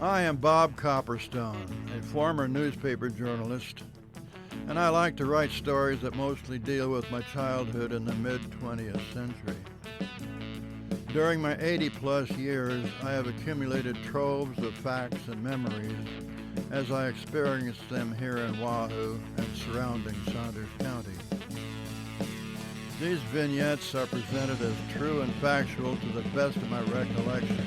I am Bob Copperstone, a former newspaper journalist, and I like to write stories that mostly deal with my childhood in the mid-20th century. During my 80-plus years, I have accumulated troves of facts and memories as I experienced them here in Wahoo and surrounding Saunders County. These vignettes are presented as true and factual to the best of my recollection,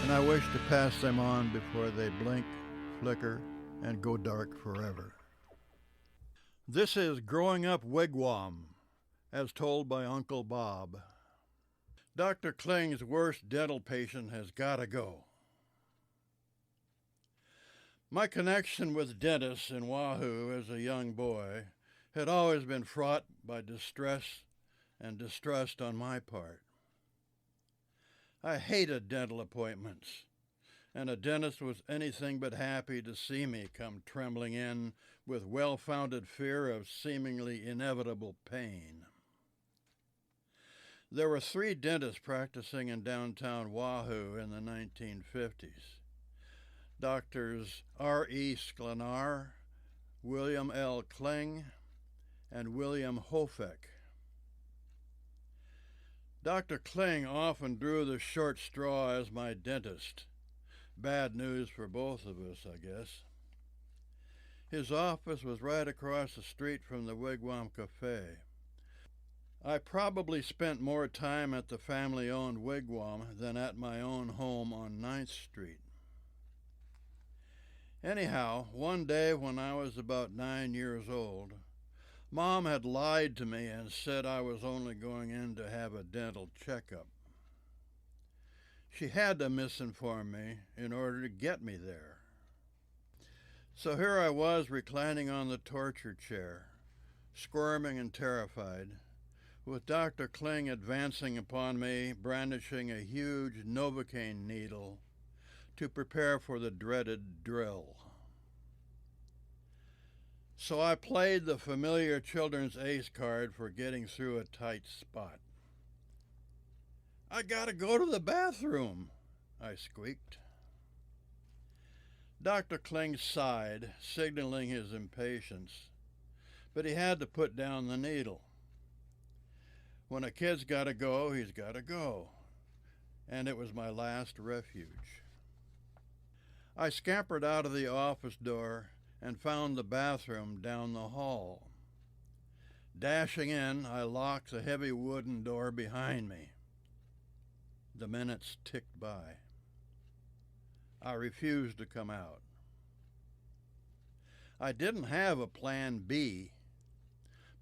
and I wish to pass them on before they blink, flicker, and go dark forever. This is Growing Up Wigwam, as told by Uncle Bob. Dr. Kling's worst dental patient has got to go. My connection with dentists in Wahoo as a young boy had always been fraught by distress and distrust on my part. I hated dental appointments, and a dentist was anything but happy to see me come trembling in with well-founded fear of seemingly inevitable pain. There were 3 dentists practicing in downtown Wahoo in the 1950s. Doctors R.E. Sklenar, William L. Kling, and William Houfek. Dr. Kling often drew the short straw as my dentist. Bad news for both of us, I guess. His office was right across the street from the Wigwam Café. I probably spent more time at the family-owned Wigwam than at my own home on 9th Street. Anyhow, one day when I was about 9 years old, Mom had lied to me and said I was only going in to have a dental checkup. She had to misinform me in order to get me there. So here I was reclining on the torture chair, squirming and terrified, with Dr. Kling advancing upon me, brandishing a huge Novocain needle to prepare for the dreaded drill. So I played the familiar children's ace card for getting through a tight spot. "I gotta go to the bathroom," I squeaked. Dr. Kling sighed, signaling his impatience, but he had to put down the needle. When a kid's gotta go, he's gotta go, and it was my last refuge. I scampered out of the office door and found the bathroom down the hall. Dashing in, I locked the heavy wooden door behind me. The minutes ticked by. I refused to come out. I didn't have a plan B,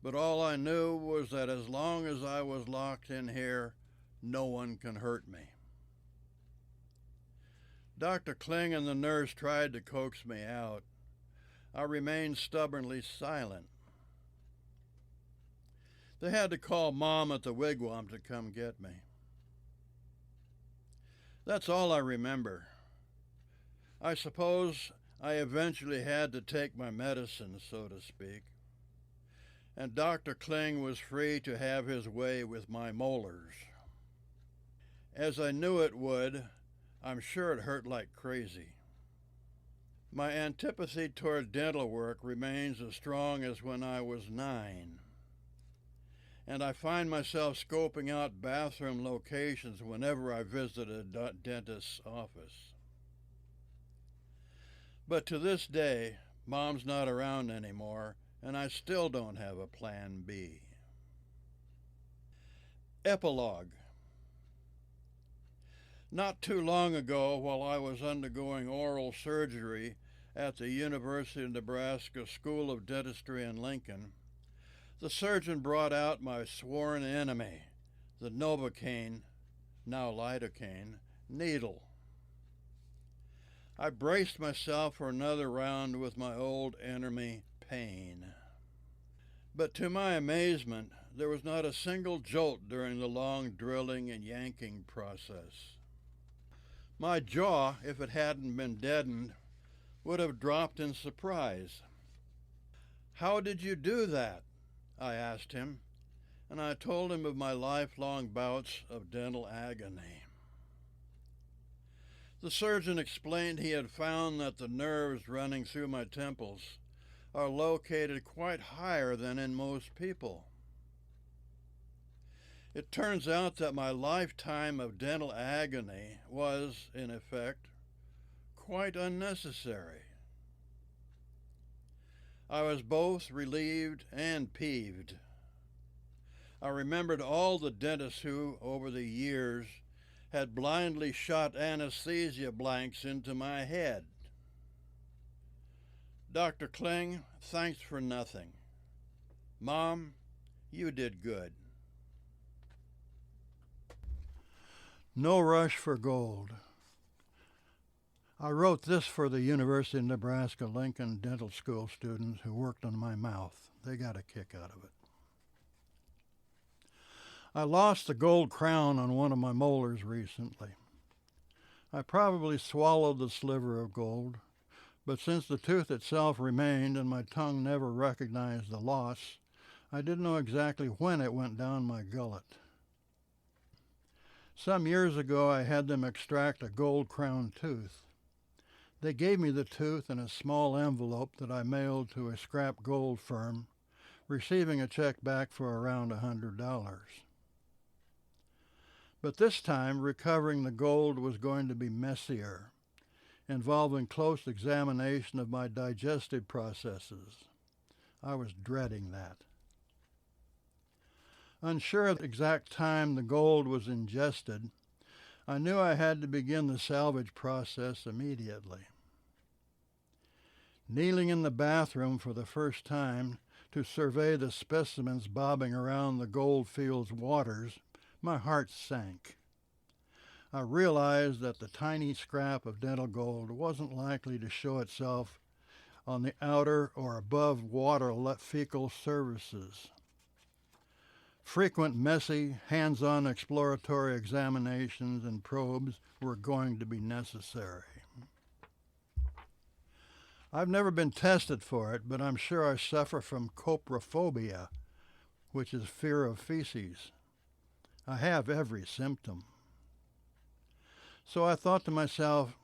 but all I knew was that as long as I was locked in here, no one can hurt me. Dr. Kling and the nurse tried to coax me out. I remained stubbornly silent. They had to call Mom at the Wigwam to come get me. That's all I remember. I suppose I eventually had to take my medicine, so to speak, and Dr. Kling was free to have his way with my molars. As I knew it would, I'm sure it hurt like crazy. My antipathy toward dental work remains as strong as when I was 9, and I find myself scoping out bathroom locations whenever I visit a dentist's office. But to this day, Mom's not around anymore, and I still don't have a plan B. Epilogue. Not too long ago, while I was undergoing oral surgery at the University of Nebraska School of Dentistry in Lincoln, the surgeon brought out my sworn enemy, the Novocain, now lidocaine, needle. I braced myself for another round with my old enemy, pain. But to my amazement, there was not a single jolt during the long drilling and yanking process. My jaw, if it hadn't been deadened, would have dropped in surprise. "How did you do that?" I asked him, and I told him of my lifelong bouts of dental agony. The surgeon explained he had found that the nerves running through my temples are located quite higher than in most people. It turns out that my lifetime of dental agony was, in effect, quite unnecessary. I was both relieved and peeved. I remembered all the dentists who, over the years, had blindly shot anesthesia blanks into my head. Dr. Kling, thanks for nothing. Mom, you did good. No rush for gold. I wrote this for the University of Nebraska-Lincoln dental school students who worked on my mouth. They got a kick out of it. I lost the gold crown on one of my molars recently. I probably swallowed the sliver of gold, but since the tooth itself remained and my tongue never recognized the loss, I didn't know exactly when it went down my gullet. Some years ago, I had them extract a gold crown tooth. They gave me the tooth in a small envelope that I mailed to a scrap gold firm, receiving a check back for around $100. But this time, recovering the gold was going to be messier, involving close examination of my digestive processes. I was dreading that. Unsure of the exact time the gold was ingested, I knew I had to begin the salvage process immediately. Kneeling in the bathroom for the first time to survey the specimens bobbing around the goldfield's waters, my heart sank. I realized that the tiny scrap of dental gold wasn't likely to show itself on the outer or above water fecal surfaces. Frequent, messy, hands-on exploratory examinations and probes were going to be necessary. I've never been tested for it, but I'm sure I suffer from coprophobia, which is fear of feces. I have every symptom. So I thought to myself,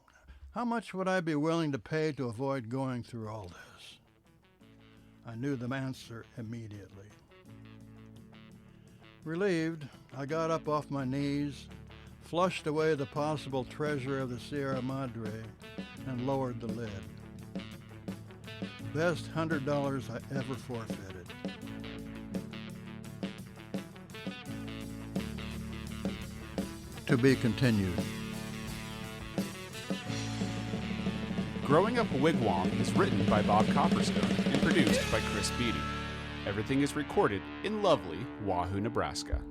how much would I be willing to pay to avoid going through all this? I knew the answer immediately. Relieved, I got up off my knees, flushed away the possible treasure of the Sierra Madre, and lowered the lid. Best $100 I ever forfeited. To be continued. Growing Up Wigwam is written by Bob Copperstone and produced by Chris Beatty. Everything is recorded in lovely Wahoo, Nebraska.